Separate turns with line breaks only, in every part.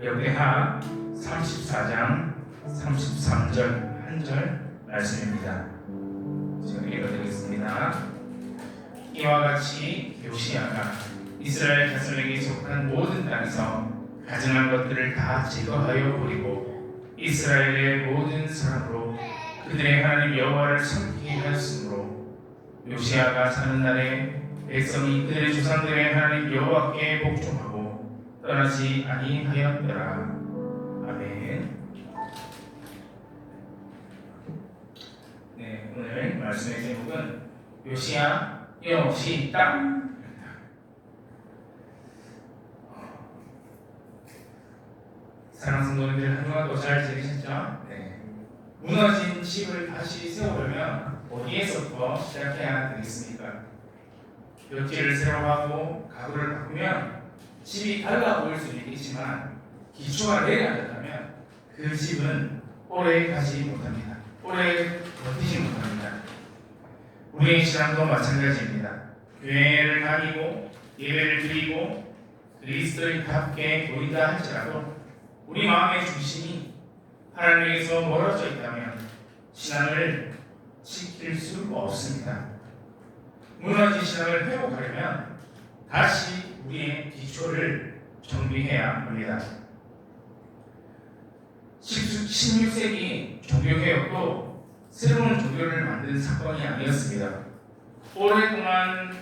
역대하 34장 33절 한 절 말씀입니다. 제가 읽어드리겠습니다. 이와 같이 요시야가 이스라엘 자손에게 속한 모든 땅에서 가증한 것들을 다 제거하여 버리고 이스라엘의 모든 사람으로 그들의 하나님 여호와를 섬기게 하였으므로 요시야가 사는 날에 백성이 그들의 조상들의 하나님 여호와께 복종하고 떠나지 아니하였더라. 아멘. 네, 오늘 말씀의 제목은 요시야 여시 땅. 사랑하는 성도님들, 한동안도 잘 지내셨죠? 네. 무너진 집을 다시 세우려면 어디에서부터 시작해야 되겠습니까? 벽지를 새로 하고 가구를 바꾸면 집이 달라 보일 수도 있겠지만 기초가 내려앉았다면 그 집은 오래 가지 못합니다. 오래 버티지 못합니다. 우리의 신앙도 마찬가지입니다. 교회를 다니고 예배를 드리고 그리스도인답게 보인다 할지라도 우리 마음의 중심이 하나님에게서 멀어져 있다면 신앙을 지킬 수 없습니다. 무너진 신앙을 회복하려면 다시 우리의 기초를 정비해야 합니다. 16세기 종교개혁도 새로운 종교를 만든 사건이 아니었습니다. 오랫동안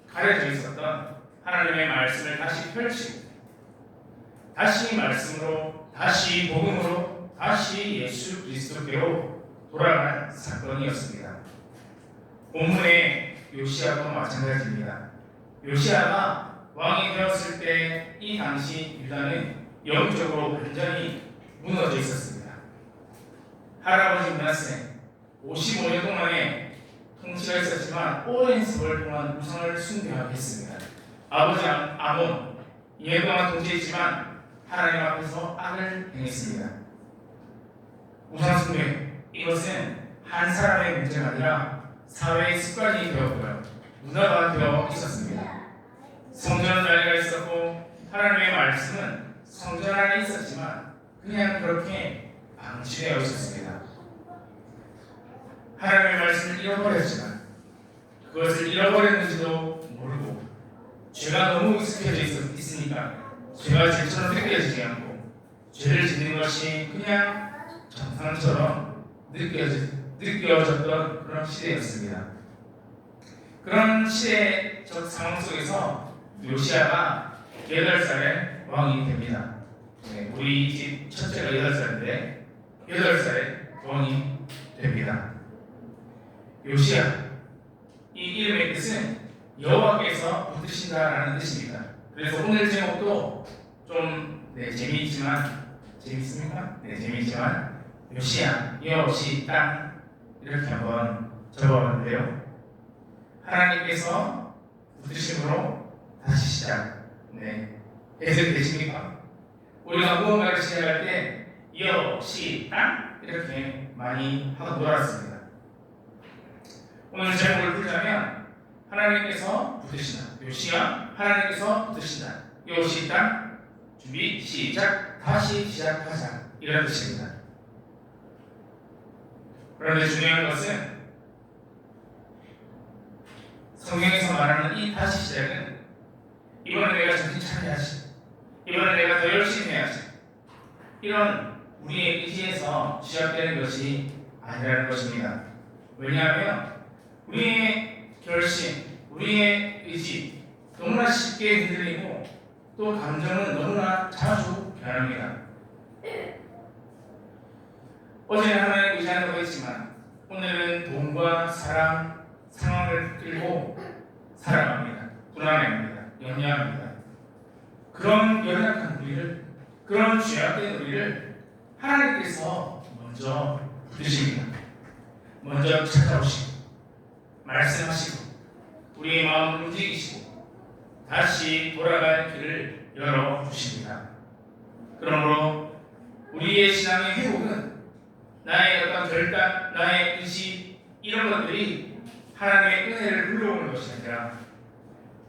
가려져 있었던 하나님의 말씀을 다시 펼치고 다시 말씀으로, 다시 복음으로, 다시 예수 그리스도께로 돌아간 사건이었습니다. 본문의 요시야도 마찬가지입니다. 요시야가 왕이 되었을 때 이 당시 유다는 영적으로 완전히 무너져 있었습니다. 할아버지 므낫세 55년 동안의 통치가 있었지만 오랜 세월 동안 우상을 숭배하였습니다. 아버지 아몬 2년 동안 통치했지만 하나님 앞에서 악을 행했습니다. 우상 숭배, 이것은 한 사람의 문제가 아니라 사회의 습관이 되었고요, 문화가 되어 있었습니다. 성전은 나이가 있었고 하나님의 말씀은 성전 안에 있었지만 그냥 그렇게 방치되어 있었습니다. 하나님의 말씀을 잃어버렸지만 그것을 잃어버렸는지도 모르고 죄가 너무 익숙해져 있으니까 죄가 죄처럼 느껴지지 않고 죄를 짓는 것이 그냥 정상처럼 느껴졌던 그런 시대였습니다. 그런 시대적 상황 속에서 요시야가 8살에 왕이 됩니다. 네, 우리 집 첫째가 8살인데 8살에 왕이 됩니다. 요시야, 이 이름의 뜻은 여호와께서 붙드신다라는 뜻입니다. 그래서 오늘 제목도 좀 재미있습니까? 네, 재미있지만 요시야, 여시 땅 이렇게 한번 적어봤는데요. 하나님께서 붙드심으로 다시 시작. 네, 해석이 되십니까? 우리가 무언가를 시작할 때 여시 땅 이렇게 많이 하고 놀았습니다. 오늘 제목을 풀자면 하나님께서 붙드신다. 요시야, 하나님께서 붙드신다. 요시 땅 준비 시작. 다시 시작하자 이런 뜻입니다. 그런데 중요한 것은 성경에서 말하는 이 다시 시작은 이번에 내가 정신 차려야지, 이번에 내가 더 열심히 해야지, 이런 우리의 의지에서 시작되는 것이 아니라는 것입니다. 왜냐하면 우리의 결심, 우리의 의지 너무나 쉽게 흔들리고 또 감정은 너무나 자주 변합니다. 어제는 하나님 의지한다고 했지만 오늘은 돈과 사랑, 상황을 끌고 살아갑니다. 불안해합니다. 염려합니다. 그런 연약한 우리를, 그런 죄악된 우리를 하나님께서 먼저 붙드십니다. 먼저 찾아오시고 말씀하시고 우리의 마음을 움직이시고 다시 돌아갈 길을 열어주십니다. 그러므로 우리의 신앙의 회복은 나의 어떤 결단, 나의 의지 이런 것들이 하나님의 은혜를 불러오는 것이 아니라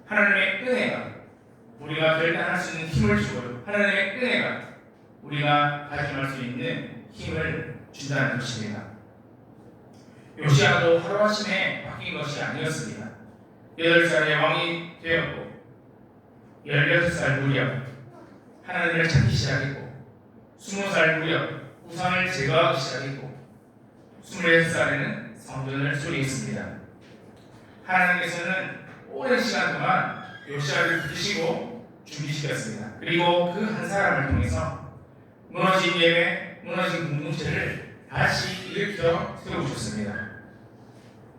하나님의 은혜가 우리가 결단할 수 있는 힘을 주고요, 하나님의 은혜가 우리가 가짐할 수 있는 힘을 준다는 것입니다. 요시아도 하루아침에 바뀐 것이 아니었습니다. 8살에 왕이 되었고 16살 무렵 하나님을 찾기 시작했고 20살 무렵 우상을 제거하기 시작했고 26살에는 성전을 수리했습니다. 하나님께서는 오랜 시간 동안 요시아를 부르시고 준비시켰습니다. 그리고 그 한 사람을 통해서 무너진 예배, 무너진 공동체를 다시 일으켜 세우셨습니다.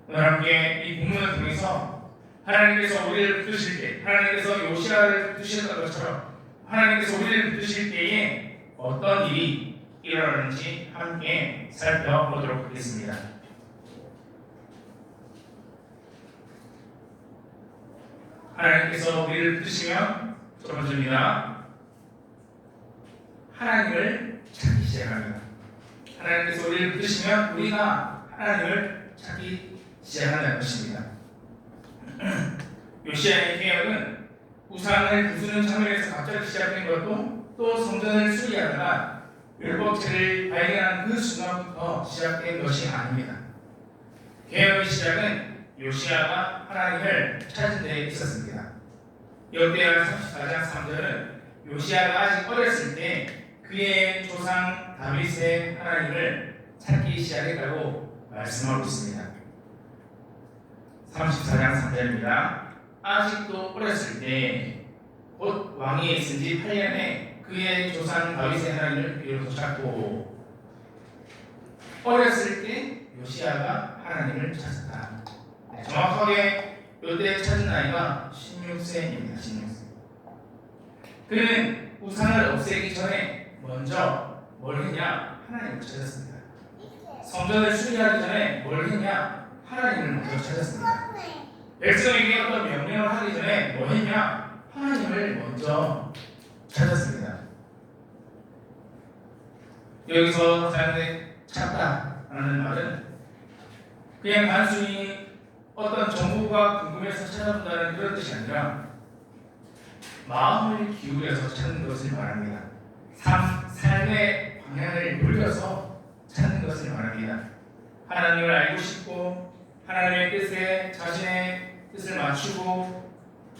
오늘 함께 이 본문을 통해서 하나님께서 우리를 붙드실 때, 하나님께서 요시아를 붙드셨던 것처럼 하나님께서 우리를 붙드실 때에 어떤 일이 일어나는지 함께 살펴보도록 하겠습니다. 하나님께서 우리를 붙드시면 첫 번째입니다. 하나님을 찾기 시작합니다. 하나님께서 우리를 붙드시면 우리가 하나님을 찾기 시작한다는 것입니다. 요시아의 개혁은 우상을 부수는 장면에서 갑자기 시작된 것도 또 성전을 수리하다가 율법체를 발견한 그 순간부터 시작된 것이 아닙니다. 개혁의 시작은 요시아가 하나님을 찾은 데 있었습니다. 역대하 34장 3절은 요시아가 아직 어렸을 때 그의 조상 다윗의 하나님을 찾기 시작했다고 말씀하고 있습니다. 34장 3절입니다. 아직도 어렸을 때 곧 왕위에 있은 지 8년에 그의 조상 다윗의 하나님을 비로소 찾고 어렸을 때 요시아가 하나님을 찾았다. 정확하게 이때 찾은 나이가 16세입니다. 16세. 그는 우상을 없애기 전에 먼저 뭘 했냐? 하나님을 찾았습니다. 성전을 수리하기 전에 뭘 했냐? 하나님을 먼저 찾았습니다. 백성에게 어떤 명령을 하기 전에 뭐 했냐? 하나님을 먼저 찾았습니다. 여기서 사용된 찾다라는 말은 그냥 단순히 어떤 정보가 궁금해서 찾아본다는 그런 뜻이 아니라 마음을 기울여서 찾는 것을 말합니다. 삶의 방향을 돌려서 찾는 것을 말합니다. 하나님을 알고 싶고 하나님의 뜻에 자신의 뜻을 맞추고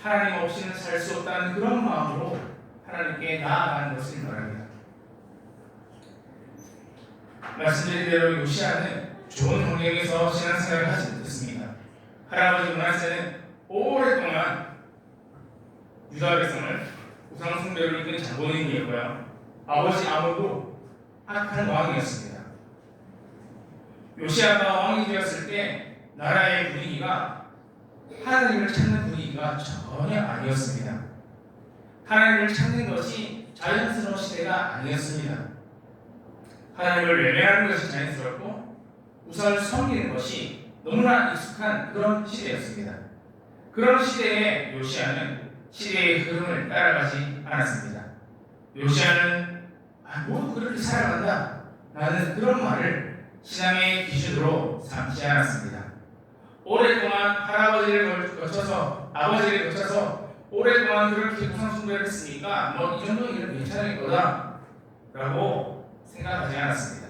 하나님 없이는 살 수 없다는 그런 마음으로 하나님께 나아가는 것을 말합니다. 말씀드린 대로 요시아는 좋은 환경에서 신앙생활을 하지 못했습니다. 할아버지 므낫세는 오랫동안 유다 백성을 우상 숭배로 이끈 장본인이었고요. 아버지 아모도 악한 왕이었습니다. 요시아가 왕이 되었을 때 나라의 분위기가 하나님을 찾는 분위기가 전혀 아니었습니다. 하나님을 찾는 것이 자연스러운 시대가 아니었습니다. 하나님을 외면하는 것이 자연스럽고 우상을 섬기는 것이 너무나 익숙한 그런 시대였습니다. 그런 시대에 요시아는 시대의 흐름을 따라가지 않았습니다. 요시아는 모두 그렇게 살아간다 라는 그런 말을 신앙의 기준으로 삼지 않았습니다. 오랫동안 할아버지를 거쳐서 아버지를 거쳐서 오랫동안 그렇게 우상 숭배를 했으니까 뭐 이 정도 일은 괜찮을 거다 라고 생각하지 않았습니다.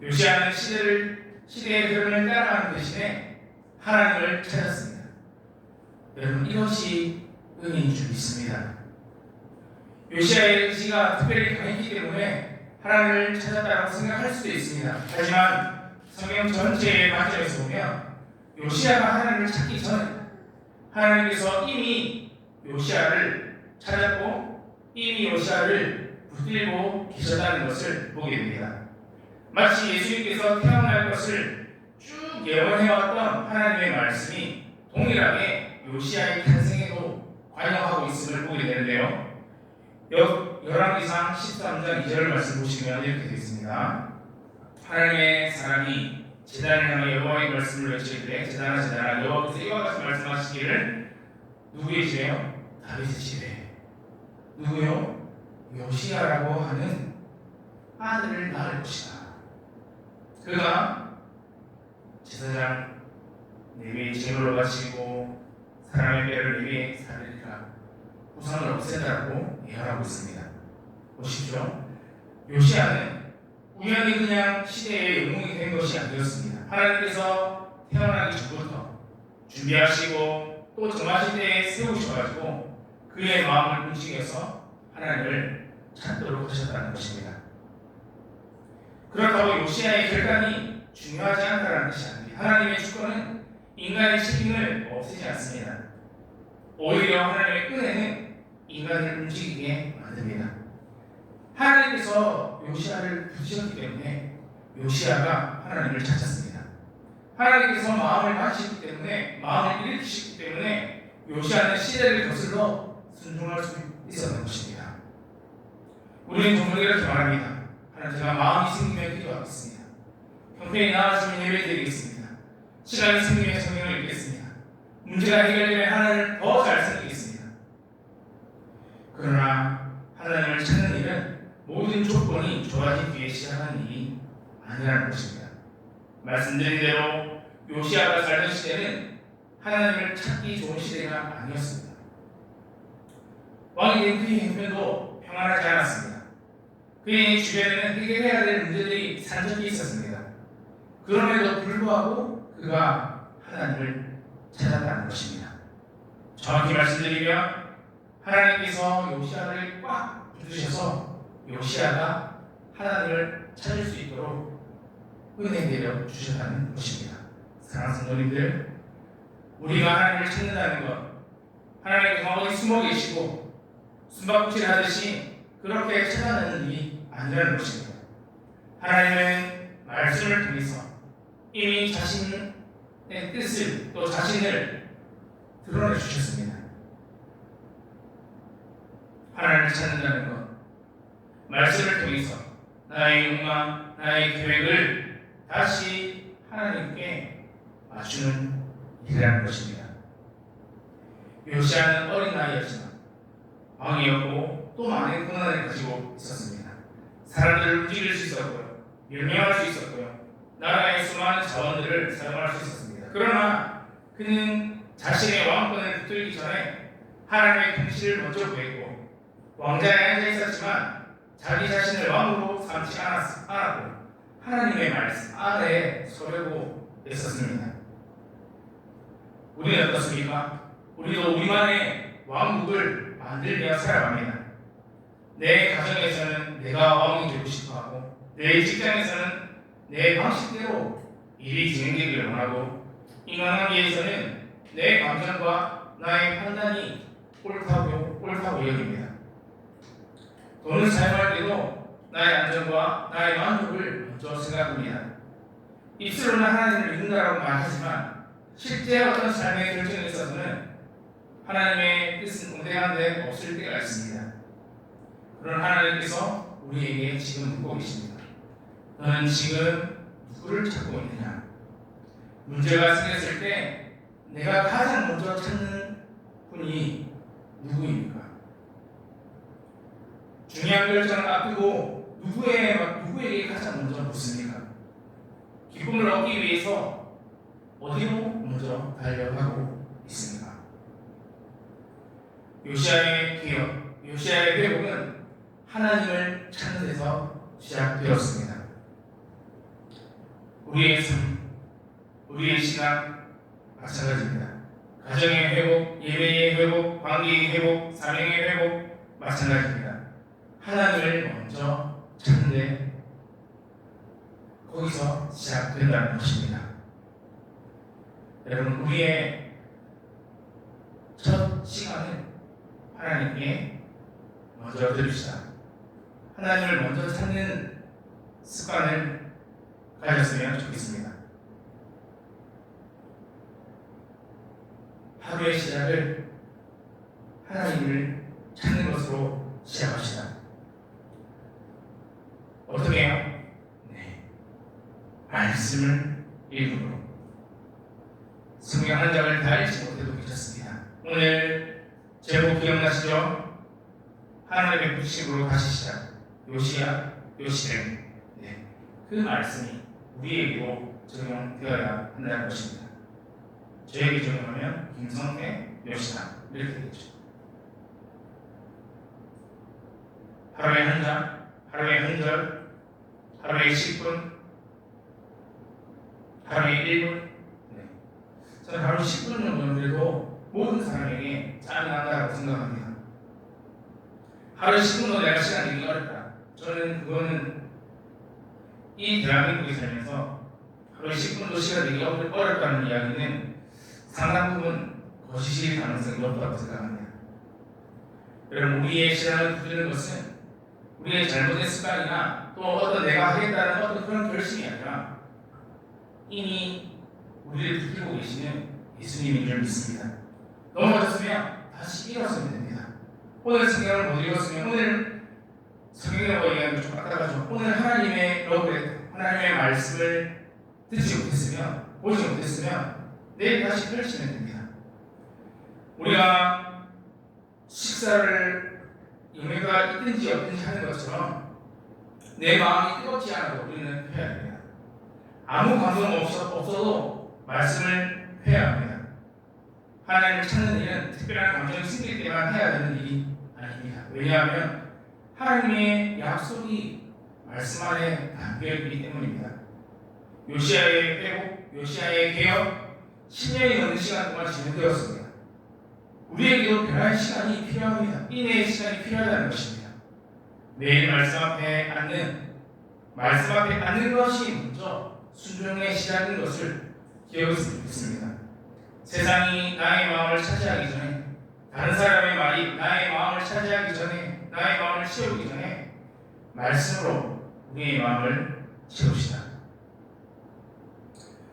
요시아는 시대의 흐름을 따라가는 대신에 하나님을 찾았습니다. 여러분 이것이 은혜인 줄 믿습니다. 요시아의 의지가 특별히 강했기 때문에 하나님을 찾았다고 생각할 수도 있습니다. 하지만 성경 전체의 관점에서 보면 요시아가 하나님을 찾기 전에 하나님께서 이미 요시아를 찾았고 이미 요시아를 붙들고 계셨다는 것을 보게 됩니다. 마치 예수님께서 태어날 것을 쭉 예언해왔던 하나님의 말씀이 동일하게 요시아의 탄생에도 관여하고 있음을 보게 되는데요. 열왕기상 13장 2절 말씀 보시면 이렇게 되어 있습니다. 하나님의 사람이 제단을 향해 여호와의 말씀을 외칠 때 제단아 여호와께서 이와 같이 말씀하시기를 누구의 집에요? 다윗의 집에. 누구요? 요시아라고 하는 아들을 낳을 것이다. 그가 제사장 내위의 제물로 바치고 사람의 뼈를 내위에 살리리라. 우상을 없앤다고 예언하고 있습니다. 보십시오. 요시야는 우연히 그냥 시대의 영웅이 된 것이 아니었습니다. 하나님께서 태어나기 전부터 준비하시고 또 정하실 때에 세우셔가지고 그의 마음을 움직여서 하나님을 찾도록 하셨다는 것입니다. 그렇다고 요시야의 결단이 중요하지 않다는 것이 아닙니다. 하나님의 주권은 인간의 책임을 없애지 않습니다. 오히려 하나님의 은혜는 인간을 움직이게 만듭니다. 하나님께서 요시야를 부르셨기 때문에 요시야가 하나님을 찾았습니다. 하나님께서 마음을 다시기 때문에, 마음을 일으키시기 때문에 요시야는 시대를 거슬러 순종할 수 있었던 것입니다. 우리는 종종 이렇게 말합니다. 하나님, 제가 마음이 생기면 기도하겠습니다. 형편이 나아지면 예배드리겠습니다. 시간이 생기면 성경을 읽겠습니다. 문제가 해결되면 하나님을 더 잘 섬기겠습니다. 그러나 하나님을 찾는 일은 모든 조건이 좋아진 뒤에 시작하는 일이 아니라는 것입니다. 말씀드린 대로 요시야가 살던 시대는 하나님을 찾기 좋은 시대가 아니었습니다. 왕이 된 그의 형편도 평안하지 않았습니다. 그의 주변에는 해결해야 될 문제들이 산적이 있었습니다. 그럼에도 불구하고 그가 하나님을 찾았다는 것입니다. 정확히 말씀드리면 하나님께서 요시야를 꽉 붙드셔서 요시야가 하나님을 찾을 수 있도록 은혜 내려 주셨다는 것입니다. 사랑하는 성도님들, 우리가 하나님을 찾는다는 것, 하나님께서 어디 숨어 계시고 숨바꼭질 하듯이 그렇게 찾아내는 일이 아니라는 것입니다. 하나님은 말씀을 통해서 이미 자신의 뜻을 또 자신을 드러내 주셨습니다. 하나님을 찾는다는 것, 말씀을 통해서 나의 욕망, 나의 계획을 다시 하나님께 맞추는 일이라는 것입니다. 요시야는 어린 나이였지만 왕이었고 또 많은 고난을 가지고 있었습니다. 사람들을 움직일 수 있었고요, 명령할 수 있었고요, 나라의 수많은 자원들을 사용할 수 있었습니다. 그러나 그는 자신의 왕권을 붙들기 전에 하나님의 통치를 먼저 구했고 왕자에 앉아 있었지만 자기 자신을 왕으로 삼지 않았고 하나님의 말씀 아래에 서려고 했었습니다. 우리는 어떻습니까? 우리도 우리만의 왕국을 만들며 살아갑니다. 내 가정에서는 내가 왕이 되고 싶어하고 내 직장에서는 내 방식대로 일이 진행되기를 원하고 인간관계에서는 내 감정과 나의 판단이 옳다고 여깁니다. 돈을 사용할 때도 나의 안전과 나의 만족을 먼저 생각합니다. 입술로는 하나님을 믿는다라고 말하지만 실제 어떤 삶의 결정에 있어서는 하나님의 뜻은 공대한데 없을 때가 있습니다. 그런 하나님께서 우리에게 지금 묻고 계십니다. 너는 지금 누구를 찾고 있느냐? 문제가 생겼을 때 내가 가장 먼저 찾는 분이 누구입니까? 중요한 결정을 앞두고 누구에게 가장 먼저 묻습니까? 기쁨을 얻기 위해서 어디로 먼저 달려가고 있습니까? 요시야의 기억, 요시야의 회복은 하나님을 찾는 데서 시작되었습니다. 우리의 삶, 우리의 신앙 마찬가지입니다. 가정의 회복, 예배의 회복, 관계의 회복, 사명의 회복 마찬가지입니다. 하나님을 먼저 찾는데 거기서 시작된다는 것입니다. 여러분, 우리의 첫 시간은 하나님께 먼저 드립시다. 하나님을 먼저 찾는 습관을 가졌으면 좋겠습니다. 하루의 시작을 하나님을 찾는 것으로 시작합시다. 어떻게 해요? 말씀을 읽음으로. 성경 한 장을 다 읽지 못해도 괜찮습니다. 오늘 제목 기억나시죠? 하나님의 부르심으로 다시 시작. 요시야, 요시렘. 그 말씀이 우리에게도 적용되어야 한다는 것입니다. 저에게 적용하면 김성태, 요시야 이렇게 되죠. 하루에 한 장, 하루에 한 절, 하루에 10분, 하루에 1분. 저는 하루 10분 정도는 그래도 모든 사람에게 짬이 난다고 생각합니다. 하루 10분도 내가 시간 내기 어렵다. 저는 그거는 이 대한민국에 살면서 하루에 10분도 시간 내기 어렵다는 이야기는 상당 부분 거짓일 가능성이 높다고 생각합니다. 여러분, 우리의 신앙을 부르는 것은 우리의 잘못된 습관이나 또 어떤 내가 하겠다는 어떤 그런 결심이 아니라 이미 우리를 붙들고 계시는 예수님인 줄 믿습니다. 넘어졌으면 다시 일어서면 됩니다. 오늘 성경을 못 읽었으면 오늘 성경이라고 얘기하는 게 좀 빡빡하죠. 오늘 하나님의 러브레터, 하나님의 말씀을 듣지 못했으면, 보지 못했으면 내일 다시 펼치면 됩니다. 우리가 식사를 연애가 있든지 없든지 하는 것처럼 내 마음이 뜨겁지 않아도 우리는 해야 됩니다. 아무 감동 없어도 말씀을 해야 합니다. 하나님을 찾는 일은 특별한 감정이 생길 때만 해야 되는 일이 아닙니다. 왜냐하면 하나님의 약속이 말씀 안에 담겨있기 때문입니다. 요시야의 회복, 요시야의 개혁 10년이 넘는 시간 동안 진행되었습니다. 우리에게도 변화의 시간이 필요합니다. 인내의 시간이 필요하다는 것입니다. 매일 말씀 앞에 앉는 것이 먼저 순종의 시작인 것을 기억했으면 좋겠습니다. 세상이 나의 마음을 차지하기 전에, 다른 사람의 말이 나의 마음을 차지하기 전에, 나의 마음을 채우기 전에 말씀으로 우리의 마음을 채웁시다.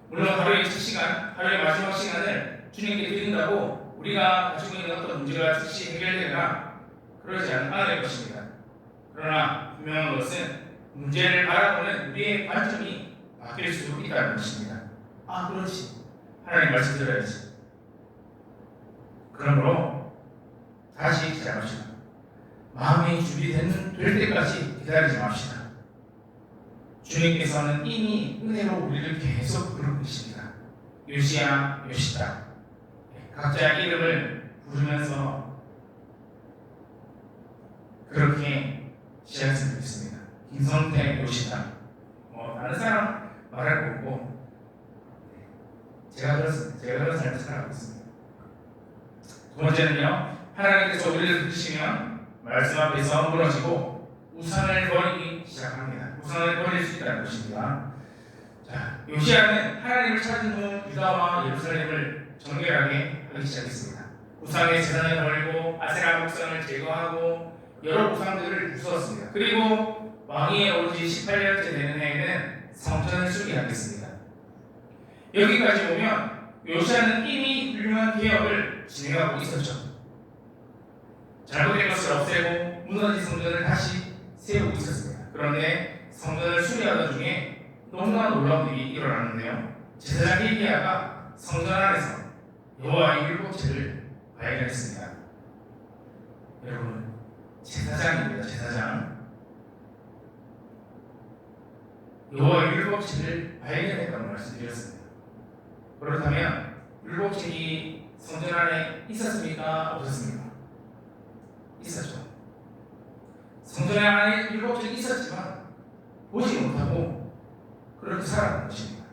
물론 하루의 첫 시간, 하루의 마지막 시간을 주님께 드린다고 우리가 가지고 있는 어떤 문제가 즉시 해결되거나 그러지 않을 것입니다. 그러나 분명한 것은 문제를 바라보는 우리의 관점이 바뀔 수 있다는 것입니다. 아, 그렇지. 하나님 말씀 들어야지. 그러므로 다시 시작합시다. 마음이 준비될 때까지 기다리지 맙시다. 주님께서는 이미 은혜로 우리를 계속 부르고 계십니다. 요시야, 요시다. 각자 이름을 부르면서 그렇게 시작했으면 좋겠습니다. 김성태, 요시다. 다른 사람 말할 거 없고 제가 그런 삶을 살아가고 있습니다. 두 번째는요, 하나님께서 우리를 부르시면 말씀 앞에서 무너지고 우상을 버리기 시작합니다. 우상을 버릴 수 있다는 것입니다. 자, 요시야는 하나님을 찾은 후 유다와 예루살렘을 정결하게 하기 시작했습니다. 우상의 제단을 버리고 아세라 목상을 제거하고 여러 우상들을 부수었습니다. 그리고 왕위에 오르지 18년째 되는 해에는 성전을 수리하겠습니다. 여기까지 보면 요시야는 이미 훌륭한 개혁을 진행하고 있었죠. 잘못된 것을 없애고 무너진 성전을 다시 세우고 있었습니다. 그런데 성전을 수리하던 중에 너무나 놀라운 일이 일어났는데요. 제사장 hilki야가 성전 안에서 여호와의 율법책을 발견했습니다. 여러분, 제사장입니다. 제사장. 여호와의 율법책을 발견했다고 말씀드렸습니다. 그렇다면 율법책이 성전 안에 있었습니까? 없었습니까? 있었죠. 성전 안에 율법책이 있었지만 보지 못하고 그렇게 살아간 것입니다.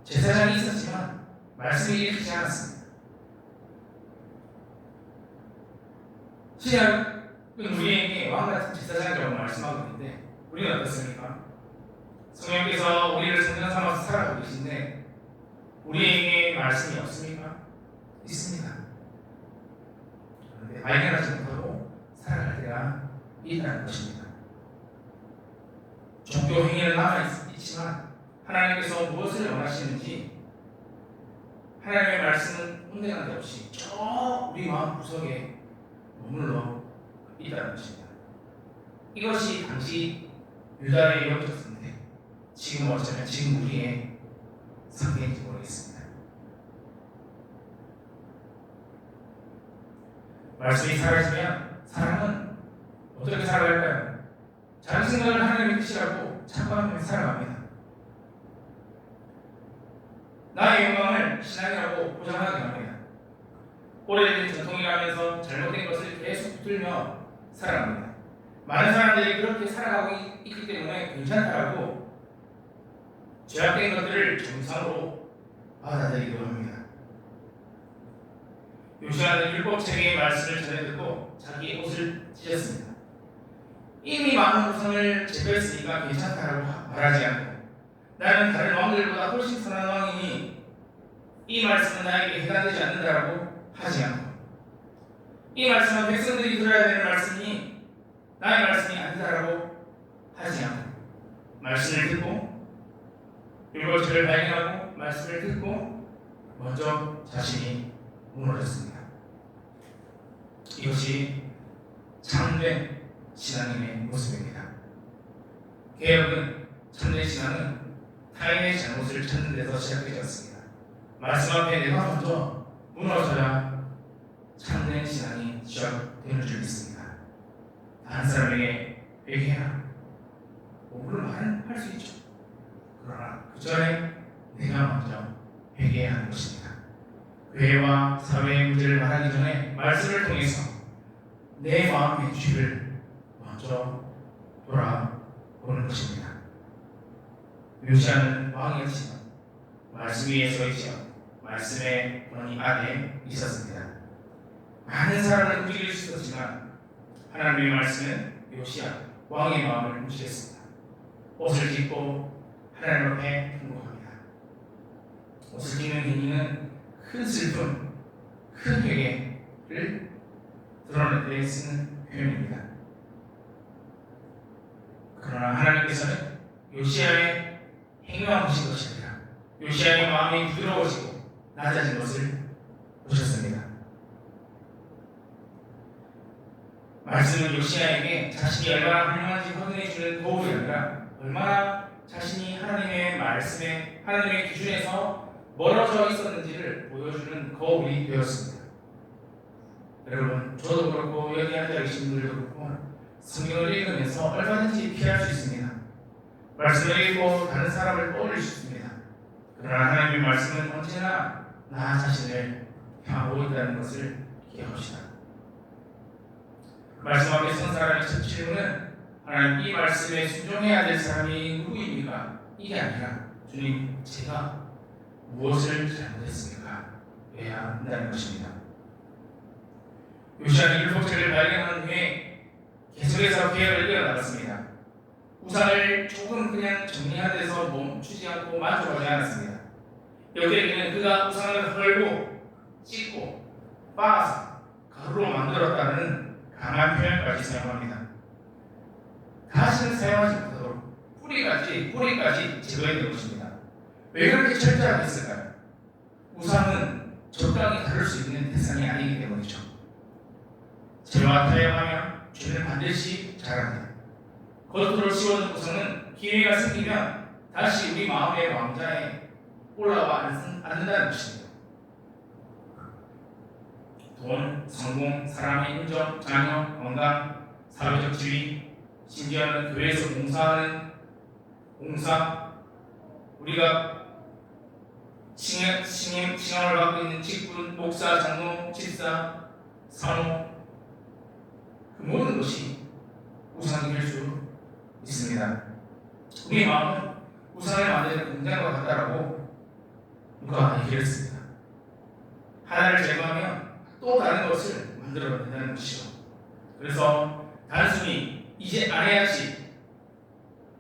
제사장이 있었지만 말씀이 읽히지 않았습니다. 신약은 우리에게 왕같은 제사장이라고 말씀하고 있는데 우리는 어떻습니까? 성령께서 우리를 성전 삼아서 살아가고 계신데 우리에게 말씀이 없습니까? 있습니다. 그런데 발견하지 못하고 살아갈 때가 있다는 것입니다. 종교 행위는 남아있지만 하나님께서 무엇을 원하시는지 하나님의 말씀은 혼돈하지 없이 저 우리 마음 구석에 머물러 있다는 것입니다. 이것이 당시 유다의 영적인데 지금 어쩌면 지금 우리의 상태인지 모르겠습니다. 말씀이 사라지면 사람은 어떻게 살아갈까요? 자기 생각을 하나님의 뜻이라고 착각하며 살아갑니다. 나의 영광을 신앙이라고 포장하게 합니다. 오래된 전통이라면서 잘못된 것을 계속 붙들며 살아갑니다. 많은 사람들이 그렇게 살아가고 있기 때문에 괜찮다라고 죄악된 것들을 정상으로 받아들이기도 합니다. 요시아는 율법책의 말씀을 전해 듣고 자기 옷을 찢었습니다. 이미 많은 우상을 제거했으니까 괜찮다라고 말하지 않고 나는 다른 왕들보다 훨씬 선한 왕이니 이 말씀은 나에게 해당되지 않는다라고 하지 않고 이 말씀은 백성들이 들어야 되는 말씀이 나의 말씀이 아니다라고 하지 않고 말씀을 듣고 율법책을 발견하고 말씀을 듣고 먼저 자신이 무너졌습니다. 이것이 참된 신앙인의 모습입니다. 개혁은 참된 신앙은 타인의 잘못을 찾는 데서 시작되었습니다. 말씀 앞에 내가 먼저 무너져야 참된 신앙이 시작되는 줄 믿습니다. 다른 사람에게 회개해라. 물론 말은 할 수 있죠. 그러나 그 전에 내가 먼저 회개해야 하는 것입니다. 교회와 사회의 문제를 말하기 전에 말씀을 통해서 내 마음의 죄를 먼저 돌아보는 것입니다. 요시아는 왕이었지만 말씀 위에 서 있지만 말씀의 권위 아래에 있었습니다. 많은 사람을 움직일 수 있었지만 하나님의 말씀은 요시아 왕의 마음을 움직였습니다. 옷을 찢고 하나님 앞에 통곡합니다. 옷을 찢는 의미는 큰 슬픔, 큰 회개를 드러낼 때 쓰는 표현입니다. 그러나 하나님께서는 요시아의 행위만 보신 것이 아니라 요시아의 마음이 부드러워지고 낮아진 것을 보셨습니다. 말씀은 요시아에게 자신이 얼마나 훌륭한지 확인해주는 도움이 아니라 얼마나 자신이 하나님의 말씀에 하나님의 기준에서 멀어져 있었는지를 보여주는 거울이 되었습니다. 여러분, 저도 그렇고 여기 앉아 계신 분들도 그렇고 성경을 읽으면서 얼마든지 피할 수 있습니다. 말씀을 읽고 다른 사람을 떠올릴 수 있습니다. 그러나 하나님의 말씀은 언제나 나 자신을 향하고 있다는 것을 기억합시다. 말씀 앞에 선 사람의 첫 질문은 하나님 이 말씀에 순종해야 될 사람이 누구입니까? 이게 아니라 주님 제가 무엇을 잘못했습니까? 해야 한다는 것입니다. 요시아는 율법책을 발견한 후에 계속해서 개혁을 이어나갔습니다. 우상을 조금 그냥 정리하는 서 멈추지 않고 만족하지 않았습니다. 여기에는 그가 우상을 헐고 찢고 빻아서 가루로 만들었다는 강한 표현까지 사용합니다. 다시는 사용하지 못하도록 뿌리까지 제거해야 것입니다. 왜 그렇게 철저하게 했을까요? 우상은 적당히 다룰 수 있는 대상이 아니기 때문이죠. 죄와 타협하면 죄는 반드시 자랍니다. 겉으로 씌워진 우상은 기회가 생기면 다시 우리 마음의 왕좌에 올라와 앉는다는 것입니다. 돈, 성공, 사람의 인정, 자녀, 건강, 사회적 지위, 심지어는 교회에서 봉사하는 봉사, 우리가 칭함을 받고 있는 직분, 목사, 장로, 집사, 사모, 그 모든 것이 우상이 될 수 있습니다. 우리 마음은 우상을 만드는 공장과 같다라고 누가 얘기했습니다. 하나를 제거하면 또 다른 것을 만들어낸다는 것이죠. 그래서 단순히 이제 안 해야지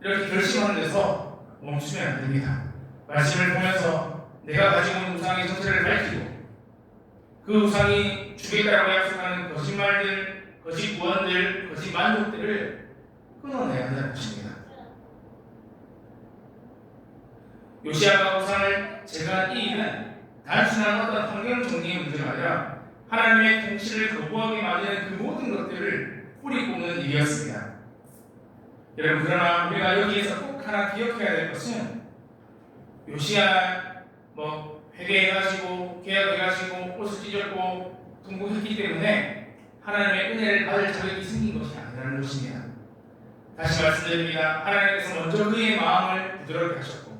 이렇게 결심하는 데서 멈추면 안 됩니다. 말씀을 보면서 내가 가지고 있는 우상의 정체를 밝히고 그 우상이 주겠다라고 약속하는 거짓말들, 거짓 구원들, 거짓 만족들을 끊어내야 한다는 것입니다. 요시아가 우상을 제거한 이유는 단순한 어떤 환경 정리의 문제가 아니라 하나님의 통치를 거부하게 만드는 그 모든 것들을 뿌리 뽑는 일이었습니다. 여러분, 그러나 우리가 여기에서 꼭 하나 기억해야 될 것은 요시아 회개해가지고 개혁해가지고 옷을 찢었고 통곡했기 때문에 하나님의 은혜를 받을 자격이 생긴 것이 아니라는 것입니다. 다시 말씀드립니다. 하나님께서 먼저 그의 마음을 부드럽게 하셨고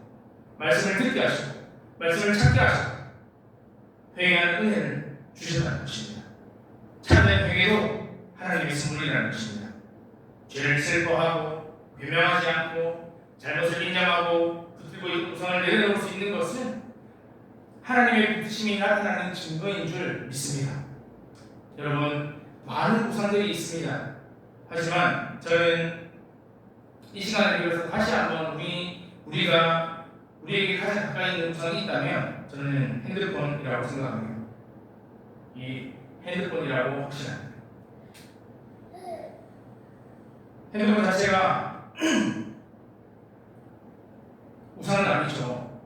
말씀을 듣게 하셨고 말씀을 찾게 하셨고 회개하는 은혜를 주셨다는 것입니다. 참된 회개도 하나님의 선물이라는 것입니다. 죄를 슬퍼하고 변명하지 않고 잘못을 인정하고 붙들고 있는 우상을 내려놓을 수 있는 것은 하나님의 붙으심이 나타나는 증거인 줄 믿습니다. 여러분, 많은 우상들이 있습니다. 하지만 저는 이 시간을 빌어서 다시 한번 우리에게 가장 가까이 있는 우상이 있다면 저는 핸드폰이라고 생각합니다. 이 핸드폰이라고 확신합니다. 핸드폰 자체가 우상은 아니죠.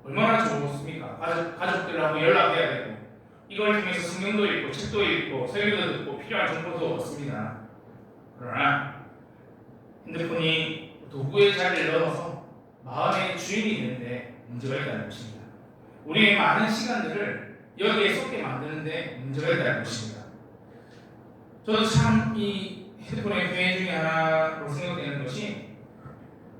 얼마나 좋습니까? 가족들하고 연락해야 되고 이걸 통해서 성경도 읽고 책도 읽고 설교도 듣고 필요한 정보도 얻습니다. 그러나 핸드폰이 도구의 자리를 넘어서 마음의 주인이 되는데 문제가 있다는 것입니다. 우리의 많은 시간들을 여기에 쏟게 만드는데 문제가 있다는 것입니다. 저도 참 이 핸드폰의 폐해 중에 하나로 생각되는 것이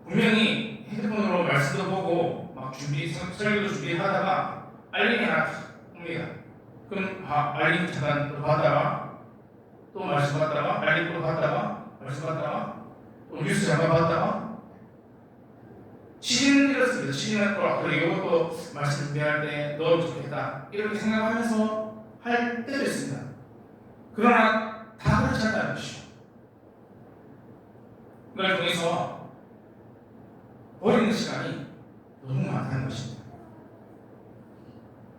분명히 핸드폰으로 말씀도 보고 막 설교도 준비하다가 알림이 하나 옵니다. 그럼 알림 잠깐 또 받다가 또 말씀 받다가 알림 또 받다가 말씀 받다가 또 뉴스 잠깐 받다가 시즌은 이렇습니다. 시즌은 그래 이것도 말씀 준비할 때 넣으면 좋겠다 이렇게 생각하면서 할 때도 있습니다. 그러나 다 그렇지 않다는 것이죠. 그걸 통해서 버리는 시간이 너무 많다는 것입니다.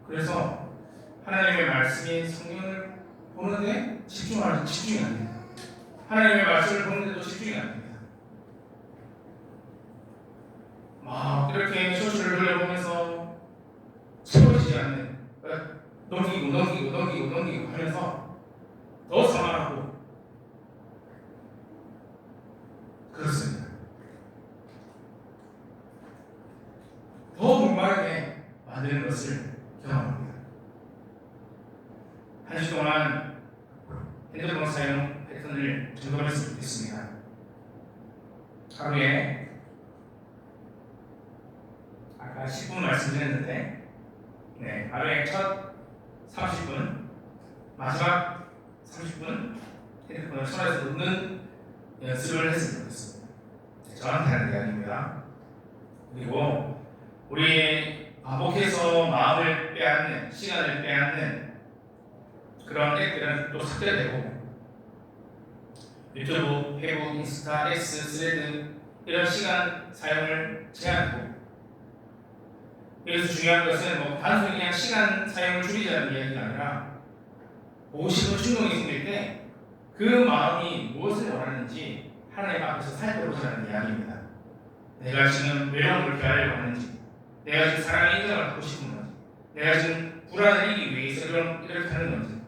그래서 하나님의 말씀인 성경을 보는데 집중이 안 됩니다. 하나님의 말씀을 보는데도 집중이 안 됩니다. 막 이렇게 쇼츠를 돌려보면서 채워지지 않는 넘기고 하면서 더 사망하고 그렇습니다. 더 목마르게 만드는 것을 경험합니다. 한 주 동안 핸드폰 사용 패턴을 점검했으면 좋겠습니다. 하루에 아까 10분 말씀드렸는데 하루에 첫 30분 마지막 30분 핸드폰을 손에서 놓는 연습을 했으면 좋겠습니다. 저한테 하는 이야기입니다. 그리고 우리 반복해서 마음을 빼앗는 시간을 빼앗는 그런 앱들은 또 삭제되고 유튜브, 페이북, 인스타, X, 스레드 이런 시간 사용을 제한하고 그래서 중요한 것은 단순히 그냥 시간 사용을 줄이자는 이야기가 아니라 보고 싶은 충동이 생길 때 그 마음이 무엇을 원하는지 하나님 앞에서 살펴보자는 이야기입니다. 내가 지금 외로움을 피하려고 하는지 내가 지금 사랑의 인정을 받고 싶은 건지 내가 지금 불안을 이기기 위해서 이렇게 하는 건지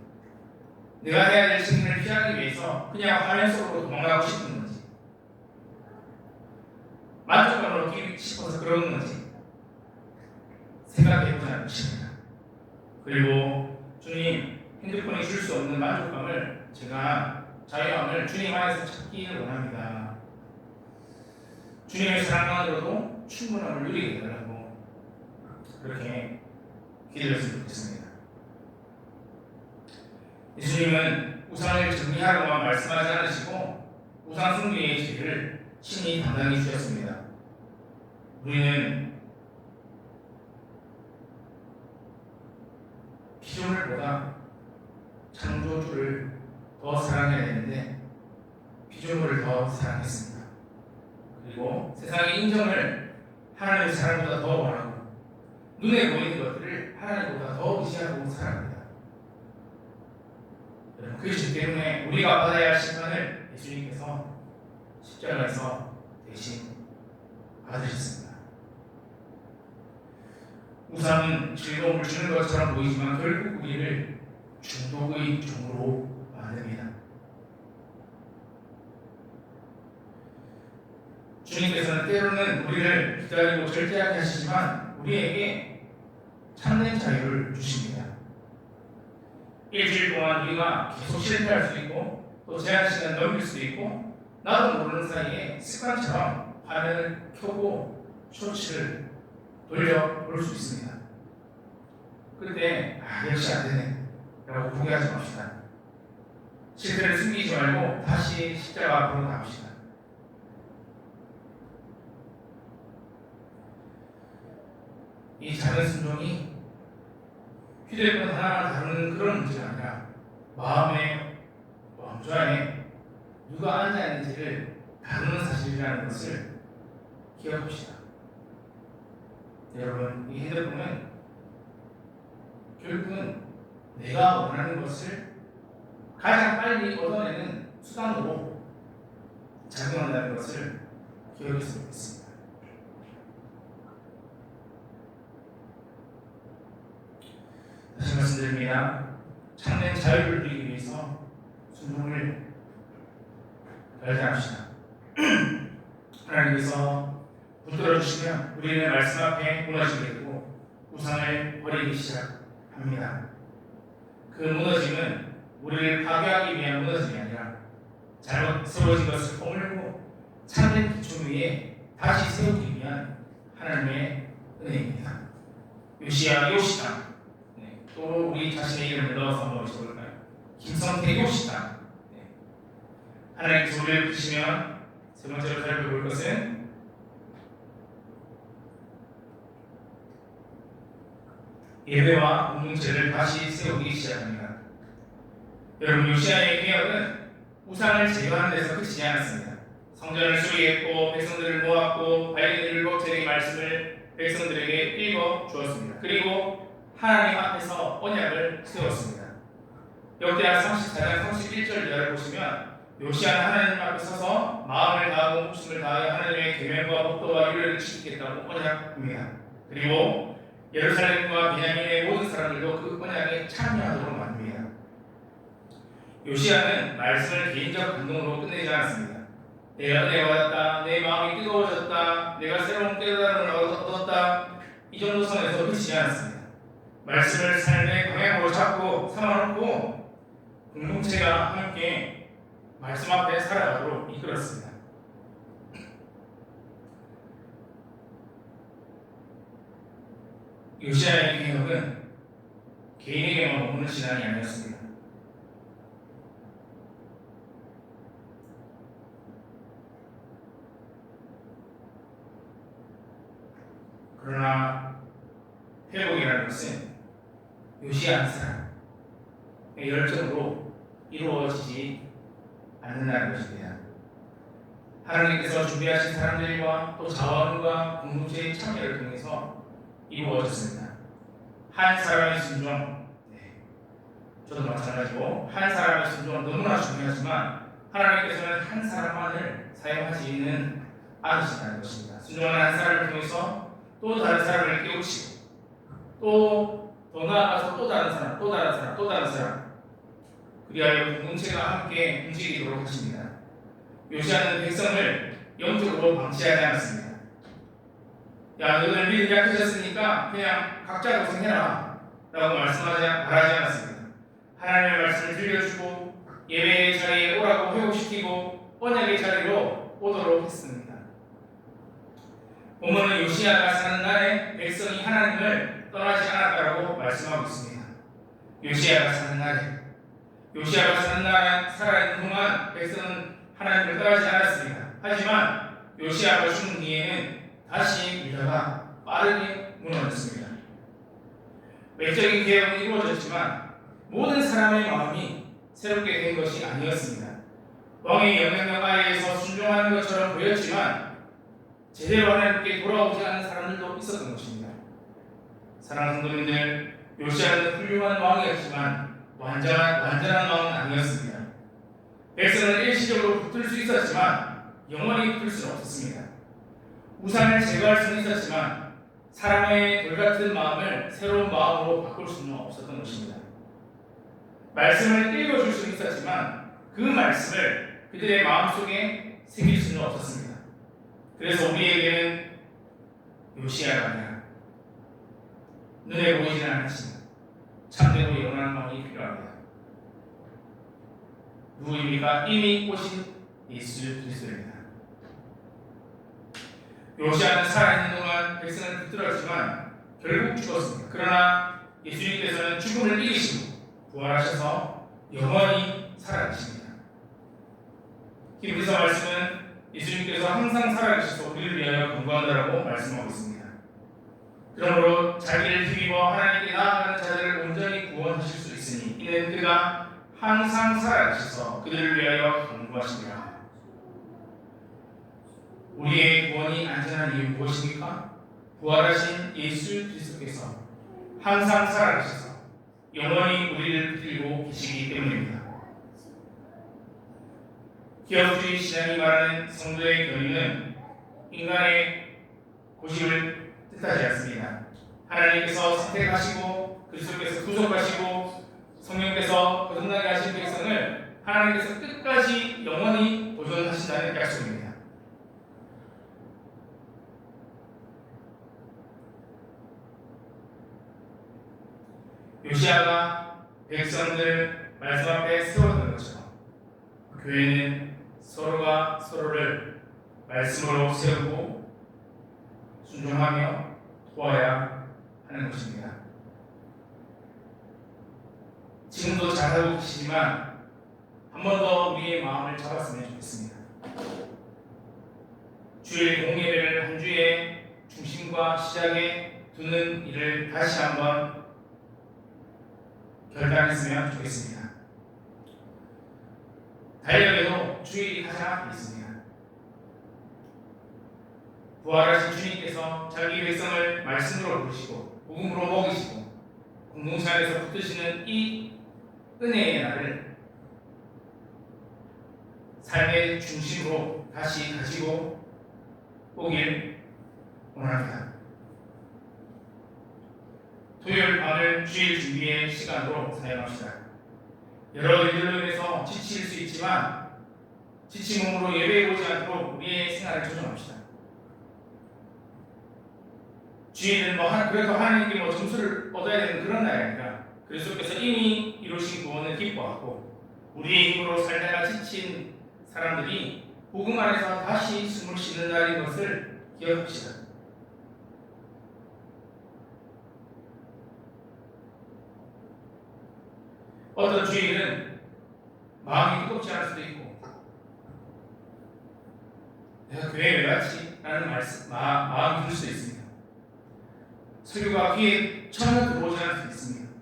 내가 해야 될 책임을 피하기 위해서 그냥 화면 속으로 도망가고 싶은 건지 만족감을 얻기 싶어서 그러는 건지 생각해보자는 것입니다. 그리고 주님 핸드폰이 줄 수 없는 만족감을 제가 자유함을 주님 안에서 찾기를 원합니다. 주님의 사랑만으로도 충분함을 누리게 해달라고 그렇게 기도했으면 좋겠습니다. 예수님은 우상을 정리하라고만 말씀하지 않으시고 우상 숭배의 죄를 친히 담당해 주셨습니다. 우리는 피조물보다 창조주를 더 사랑해야 되는데 피조물을 더 사랑했습니다. 그리고 세상의 인정을 하나님의 사랑보다 더 원하고 눈에 보이는 것들을 하나님보다 더 의지하고 살아갑니다. 그 죄 때문에 우리가 받아야 할 심판을 예수님께서 십자가에서 대신 받으셨습니다. 우상은 즐거움을 주는 것처럼 보이지만 결국 우리를 중독의 종으로 만듭니다. 주님께서는 때로는 우리를 기다리고 절제하게 하시지만 우리에게 참된 자유를 주십니다. 일주일 동안 우리가 계속 실패할 수 있고 또 제한 시간 넘길 수도 있고 나도 모르는 사이에 습관처럼 화면을 켜고 쇼츠를 돌려볼 수 있습니다. 그때 역시 안 되네 라고 포기하지 맙시다. 실패를 숨기지 말고 다시 십자가 앞으로 나옵시다. 이 작은 순종이 휴대폰 하나만 다루는 그런 문제가 아니라 마음의 마음주 안에 누가 앉아 있는지를 다루는 사실이라는 것을 기억합시다. 여러분, 이 핸드폰은 결국은 내가 원하는 것을 가장 빨리 얻어내는 수단으로 작용한다는 것을 기억했으면 좋겠습니다. 다시 말씀드립니다. 참된 자유를 누리기 위해서 순종을 발견합시다. 하나님께서 붙들어 주시면 우리는 말씀 앞에 무너지게 되고 우상을 버리기 시작합니다. 그 무너짐은 우리를 파괴하기 위한 무너짐이 아니라 잘못 세워진 것을 허물고 참된 기초 위에 다시 세우기 위한 하나님의 은혜입니다. 요시야 요시다. 또 우리 자신의 이름을 넣어서 한번 외쳐볼까요? 김성태 요시다. 하나님께서 우리를 부르시면 세 번째로 살펴볼 것은 예배와 공동체를 다시 세우기 시작합니다. 여러분, 요시야의 개혁은 우상을 제거하는 데서 그치지 않았습니다. 성전을 수리했고 백성들을 모았고 발견들로 제의 말씀을 백성들에게 읽어 주었습니다. 그리고 하나님 앞에서 언약을 세웠습니다. 역대하 34장 31절 이하를 보시면 요시야는 하나님 앞에 서서 마음을 다하고 목숨을 다하여 하나님의 계명과 법도와 율례를 지키겠다고 언약합니다. 그리고 예루살렘과 베냐민의 모든 사람들도 그 언약에 참여하도록 만듭니다. 요시야는 말씀을 개인적 감동으로 끝내지 않았습니다. 내가 은혜를 받았다, 내 마음이 뜨거워졌다, 내가 새로운 깨달음을 얻었다, 이 정도 선에서 그치지 않았습니다. 말씀을 삶의 방향으로 잡고 삼아놓고 공동체가 함께 말씀 앞에 살아가도록 이끌었습니다. 요시야의 개혁은 개인에게만 머무는 신앙이 아니었습니다. 그러나 회복이라는 것은 요시야 한 사람의 열정으로 이루어지지 않는다는 것입니다. 하나님께서 준비하신 사람들과 또 자원과 공동체의 참여를 통해서 이루어졌습니다. 한 사람의 순종, 저도 마찬가지고 한 사람의 순종은 너무나 중요하지만 하나님께서는 한 사람만을 사용하지는 않으신다는 것입니다. 순종하는 한 사람을 통해서 또 다른 사람을 깨우치고 또 더 나아가서 또 다른 사람, 또 다른 사람, 또 다른 사람, 그리하여 공동체가 함께 움직이도록 하십니다. 요시야는 백성을 영적으로 방치하지 않았습니다. 야, 너희들 믿음이 약해졌으니까 그냥 각자 고생해라 라고 말하지 않았습니다. 하나님의 말씀을 들려주고 예배의 자리에 오라고 회복시키고 언약의 자리로 오도록 했습니다. 본문은 요시야가 사는 날에 백성이 하나님을 떠나지 않았다라고 말씀하고 있습니다. 요시야가 사는 날에, 요시야가 사는 날에 살아있는 동안 백성은 하나님을 떠나지 않았습니다. 하지만 요시야가 죽은 뒤에는 다시 유다가 빠르게 무너졌습니다. 외적인 개혁은 이루어졌지만 모든 사람의 마음이 새롭게 된 것이 아니었습니다. 왕의 영향력 아래에서 순종하는 것처럼 보였지만 제대로 하나님께 돌아오지 않은 사람들도 있었던 것입니다. 사랑하는 성도님들, 요시야는 훌륭한 왕이었지만 완전한 왕은 아니었습니다. 백성은 일시적으로 붙들 수 있었지만 영원히 붙들 수는 없었습니다. 우상을 제거할 수는 있었지만 사람의 돌같은 마음을 새로운 마음으로 바꿀 수는 없었던 것입니다. 말씀을 읽어줄 수는 있었지만 그 말씀을 그들의 마음속에 새길 수는 없었습니다. 그래서 우리에게는 요시야가 아니라 눈에 보이지 않으시는 참되고 영원한 마음이 필요합니다. 누구입니까? 이미 오신 예수 그리스도입니다. 요시야는 살아있는 동안 백성을 붙들었지만 결국 죽었습니다. 그러나 예수님께서는 죽음을 이기시고 부활하셔서 영원히 살아계십니다. 히브리서 말씀은 예수님께서 항상 살아계셔서 우리를 위하여 간구한다라고 말씀하고 있습니다. 그러므로 자기를 힘입어 하나님께 나아가는 자들을 온전히 구원하실 수 있으니 이는 그가 항상 살아계셔서 그들을 위하여 간구하시니라. 우리의 구원이 안전한 이유 무엇입니까? 부활하신 예수 그리스도께서 항상 살아계셔서 영원히 우리를 붙들고 계시기 때문입니다. 기업주의 신앙이 말하는 성도의 견인은 인간의 고집을 뜻하지 않습니다. 하나님께서 선택하시고 그리스도께서 구속하시고 성령께서 거듭나게 하신 백성을 하나님께서 끝까지 영원히 보존하신다는 약속입니다. 요시아가 백성들 말씀 앞에 세웠던 것처럼 교회는 서로가 서로를 말씀으로 세우고 순종하며 도와야 하는 것입니다. 지금도 잘하고 계시지만 한 번 더 우리의 마음을 잡았으면 좋겠습니다. 주일 공예를 한 주의 중심과 시작에 두는 일을 다시 한번 결단했으면 좋겠습니다. 달력에도 주일이 가장 앞에 있습니다. 부활하신 주님께서 자기 백성을 말씀으로 부르시고 복음으로 먹이시고 공동체 안에서 붙드시는 이 은혜의 날을 삶의 중심으로 다시 가지고 오길 원합니다. 토요일 밤을 주일 준비의 시간으로 사용합시다. 여러 일들로 인해서 지칠 수 있지만 지친 몸으로 예배에 오지 않도록 우리의 생활을 조정합시다. 주일은 그래서 하나님께 점수를 얻어야 되는 그런 날이 아니라 그리스도께서 이미 이루신 구원을 기뻐하고 우리의 힘으로 살다가 지친 사람들이 복음 안에서 다시 숨을 쉬는 날인 것을 기억합시다. 어떤 주일은 마음이 뜨겁지 않을 수도 있고 내가 교회에 왜 왔지? 라는 마음이 들 수도 있습니다. 설교가 귀에 처음 들어오지 않을 수도 있습니다.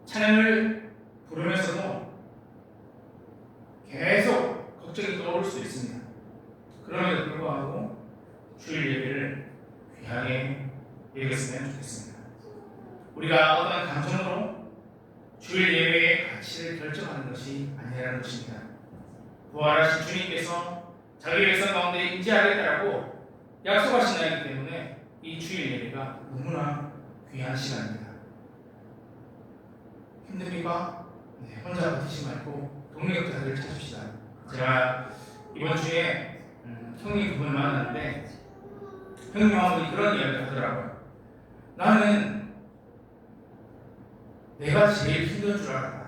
찬양을 부르면서도 계속 걱정이 떠오를 수도 있습니다. 그럼에도 불구하고 주일 예배를 귀하게 여겼으면 좋겠습니다. 우리가 어떤 감정으로 주일 예배의 가치를 결정하는 것이 아니라는 것입니다. 부활하신 주님께서 자기 백성 가운데 임재하겠다라고 약속하신 날이기 때문에 이 주일 예배가 너무나 귀한 시간입니다. 힘듭니까? 네, 혼자 버티지 말고 동력자들을 찾읍시다. 제가 이번 주에 형님 두 분 만났는데 형님하고 그런 이야기를 하더라고요. 나는 내가 제일 힘든 줄 알았다.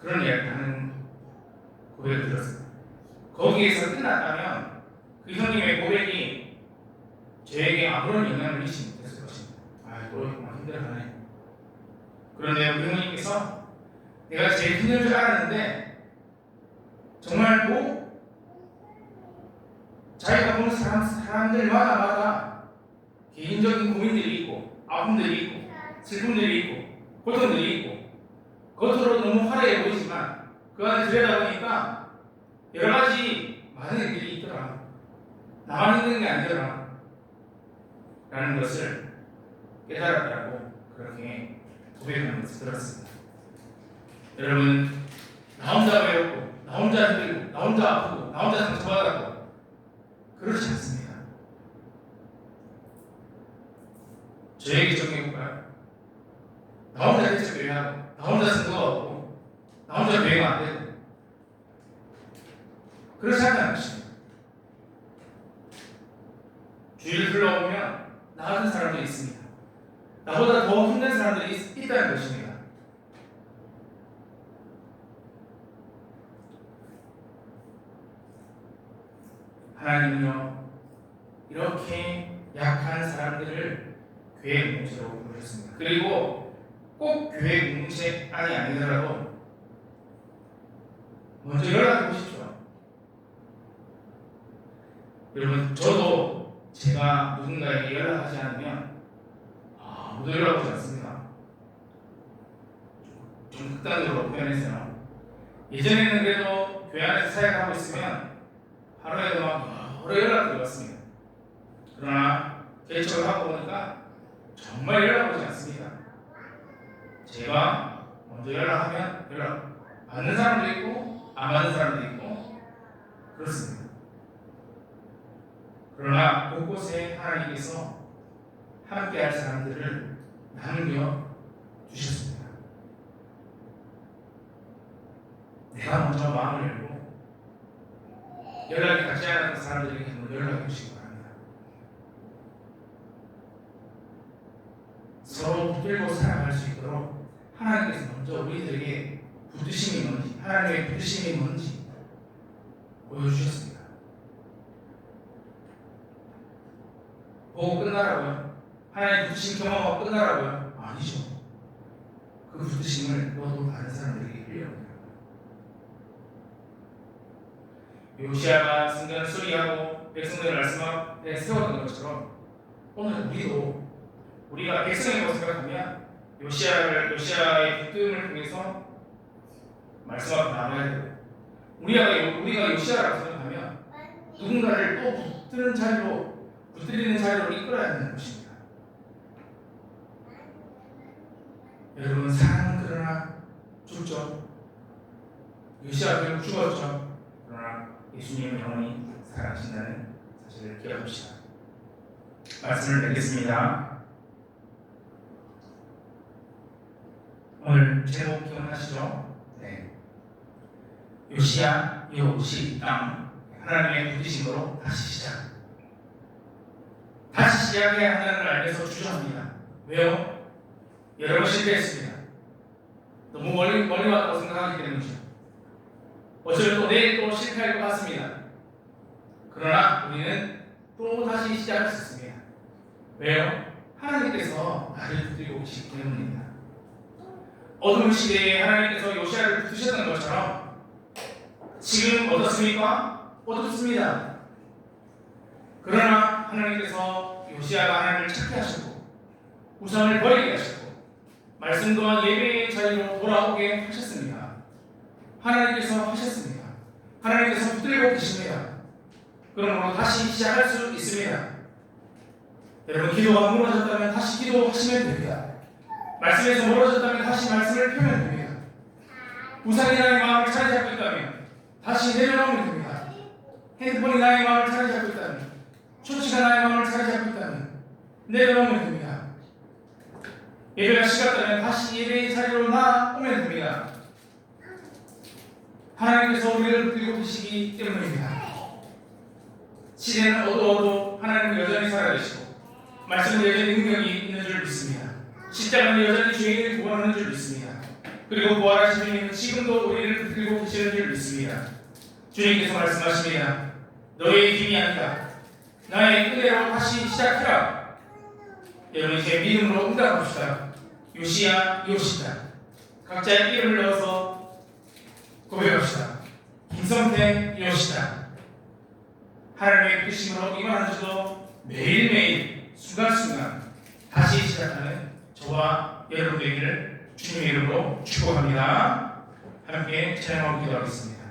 그런 이야기를 하는 고백을 들었습니다. 거기에서 끝났다면 그 형님의 고백이 저에게 아무런 영향을 미치지 못했을 것입니다. 너 정말 힘들어하네. 그런데 우리 형님께서 내가 제일 힘든 줄 알았는데 정말 자기가 보는 사람들마다 개인적인 고민들이 있고 아픔들이 있고 슬픔들이 있고 고통들이 있고 겉으로 너무 화려해 보이지만 그 안에 들여다보니까 여러 가지 많은 일들이 있더라. 나만 있는 게 아니더라 라는 것을 깨달았다고 그렇게 고백하는 것을 들었습니다. 여러분, 나 혼자 외롭고 나 혼자 힘들고 나 혼자 아프고 나 혼자 상처받았고 그렇지 않습니다. 저에게 정해볼까요? 나 혼자 대책 교회하고 나 혼자 승부가 없고 나 혼자 교회가 안 되고 그렇지 않다는 것입니다. 주위를 둘러보면 나 같은 사람들이 있습니다. 나보다 더 힘든 사람들이 있다는 것입니다. 하나님은요 이렇게 약한 사람들을 교회의 공동체로 부르셨습니다. 그리고 꼭 교회 공동체 안이 아니더라도 먼저 연락해 보십시오. 여러분, 저도 제가 누군가에게 연락하지 않으면 아무도 연락하지 않습니다. 좀 극단적으로 표현해서요. 예전에는 그래도 교회 안에서 사역하고 있으면 하루에도 막 여러 연락들이 왔습니다. 그러나 개척을 하고 보니까 정말 연락 오지 않습니다. 제가 먼저 연락하면 연락 받는 사람도 있고 안 받는 사람도 있고 그렇습니다. 그러나 곳곳에 하나님께서 함께할 사람들을 남겨주셨습니다. 내가 먼저 마음을 열고 연락이 닿지 않았던 사람들에게 한번 연락해 주시기 바랍니다. 서로 붙들고 살아갈 수 있도록 하나님께서 먼저 우리들에게 붙드심이 뭔지, 하나님의 붙드심이 뭔지 보여주셨습니다. 보고 끝나라고요? 하나님 붙드심 경험하고 끝나라고요? 아니죠. 그 붙드심을 너도 다른 사람들에게 흘려옵니다. 요시아가 성전을 수리하고 백성들을 말씀 앞에 세웠던 것처럼 오늘 우리가 백성이라고 생각하면 요시아의 붙듦을 통해서 말씀 앞에 나가야 돼요. 우리가 요시아라고 생각하면 누군가를 또 붙들리는 자리로 이끌어야 되는 것입니다. 여러분, 사랑은 그러나 죽죠. 요시아 결국 죽었죠. 그러나 예수님은 영원히 살아계신다는 사실을 기억합시다. 말씀을 맺겠습니다. 오늘 제목 기억나시죠? 네. 요시야 요시 땅 하나님의 부르심으로 다시 시작. 다시 시작해야 한다는 걸 알면서 주저합니다. 왜요? 여러 번 실패했습니다. 너무 멀리 왔다고 생각하기 때문이죠. 어쩌면 또 내일 또 실패할 것 같습니다. 그러나 우리는 또 다시 시작할 수 있습니다. 왜요? 하나님께서 나를 붙들고 계시기 때문입니다. 어두운 시대에 하나님께서 요시야를 붙드셨던 것처럼 지금 어떻습니까? 어둡습니다. 그러나 하나님께서 요시야가 하나님을 찾게 하시고 우상을 버리게 하시고 말씀 또한 예배의 자리로 돌아오게 하셨습니다. 하나님께서 하셨습니다. 하나님께서 붙들고 계십니다. 그러므로 다시 시작할 수 있습니다. 여러분, 기도가 무너졌다면 다시 기도하시면 됩니다. 말씀에서 멀어졌다면 다시 말씀을 펴면 됩니다. 우상이 나의 마음을 차지 잡고 있다면 다시 내려놓으면 됩니다. 핸드폰이 나의 마음을 차지 잡고 있다면, 쇼츠가 나의 마음을 차지 잡고 있다면 내려놓으면 됩니다. 예배가 식었다면 다시 예배의 자리로 나오면 됩니다. 하나님께서 우리를 붙들고 계시기 때문입니다. 시대는 어두워도 하나님은 여전히 살아계시고 말씀은 여전히 능력이 있는 줄 믿습니다. 십자가는 여전히 죄인을 구원하는 줄 믿습니다. 그리고 부활하신 주님은 지금도 우리를 붙들고 계시는 줄 믿습니다. 주님께서 말씀하십니다. 너의 힘이 아니다. 나의 은혜로 다시 시작해라. 여러분, 이제 믿음으로 응답합시다. 요시야 요시다. 각자의 이름을 넣어서 고백합시다. 김성태 요시다. 하나님의 뜻심으로 이만 한 주도 매일매일 순간순간 다시 시작하는 저와 여러분 되기를 주님의 이름으로 축복합니다. 함께 찬양하고 기도하겠습니다.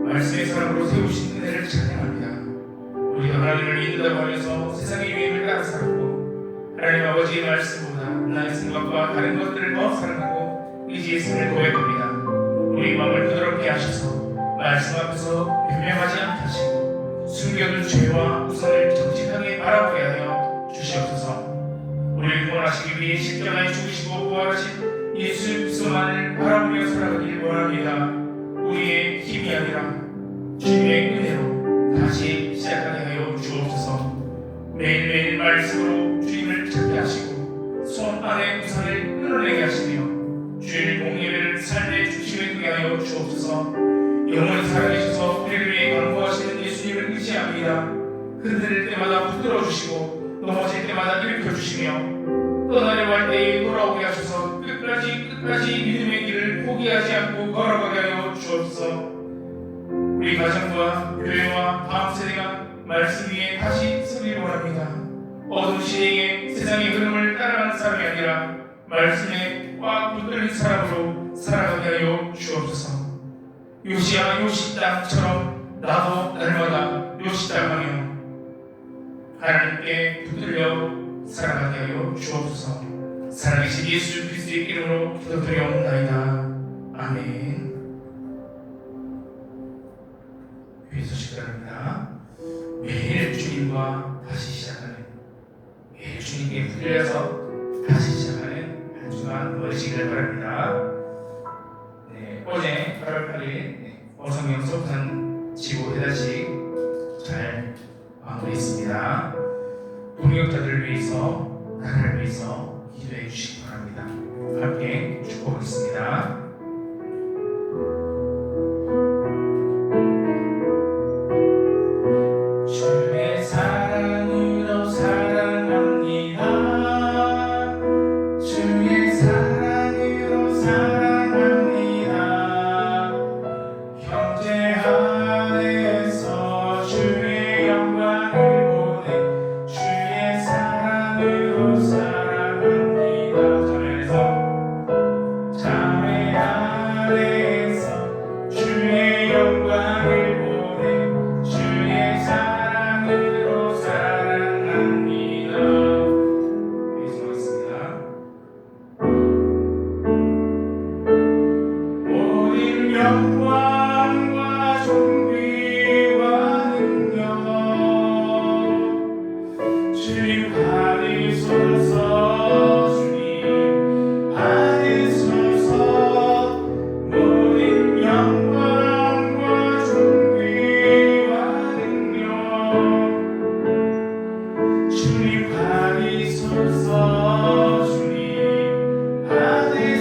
말씀의 사람으로 세우신 은혜를 찬양합니다. 우리 하나님을 믿는다고 하면서 세상의 유행을 따라 살았고 하나님 아버지의 말씀보다 나의 생각과 다른 것들을 더 사랑하고 의지했음을 고백합니다. 우리 마음을 부드럽게 하셔서 말씀 앞에서 변명하지 않게 하시고 숨겨둔 죄와 우상을 정직하게 바라보게 하여 주시옵소서. 우리를 구원하시기 위해 십자가에 죽으시고 부활하신 예수 그리스도만을 바라보며 살아가길 원합니다. 우리의 힘이 아니라 주님의 은혜로 다시 시작하게 하여 주옵소서. 매일매일 말씀으로 주님을 찾게 하시고 손 안에 우상을 끊어내게 하시며 주일 공예배를 삶의 중심에 두게 하여 주옵소서. 영원히 살아계셔서 우리를 위해 간구하시는 예수님을 의지합니다. 흔들릴 때마다 붙들어 주시고 넘어질 때마다 일으켜 주시며 떠나려고 할 때에 돌아오게 하셔서 끝까지 믿음의 길을 포기하지 않고 걸어가게 하여 주옵소서. 우리 가정과 교회와 다음 세대가 말씀 위에 다시 서길 원합니다. 어두운 시대에 세상의 흐름을 따라가는 사람이 아니라 말씀에 꽉 붙들린 사람으로 살아가게 하여 주옵소서. 요시야 요시 땅처럼 나도 날마다 요시 땅하며 하나님께 붙들려 살아가게 하여 주옵소서. 살아계신 예수 그리스도의 이름으로 기도드려옵나이다. 아멘. 교회 소식입니다. 매일 주님과 다시 시작하는, 매일 주님께 붙들려서 다시 시작하는 한 주간 되시길 바랍니다. 네, 어제 8월 8일 어성경 소부산 지구 회단식 잘 마무리했습니다. 동역자들을 위해서, 나라를 위해서 기도해 주시기 바랍니다. 함께 축복하겠습니다. 주의 사랑으로 사랑합니다. 주의 사랑으로 사랑합니다. 형제 안에서 주의 영광을 보내 주의 사랑으로 사랑합니다. 자매 안에서 주의 영광을 보내 주의 사랑으로 사랑합니다. 계속하겠습니다. 모든 영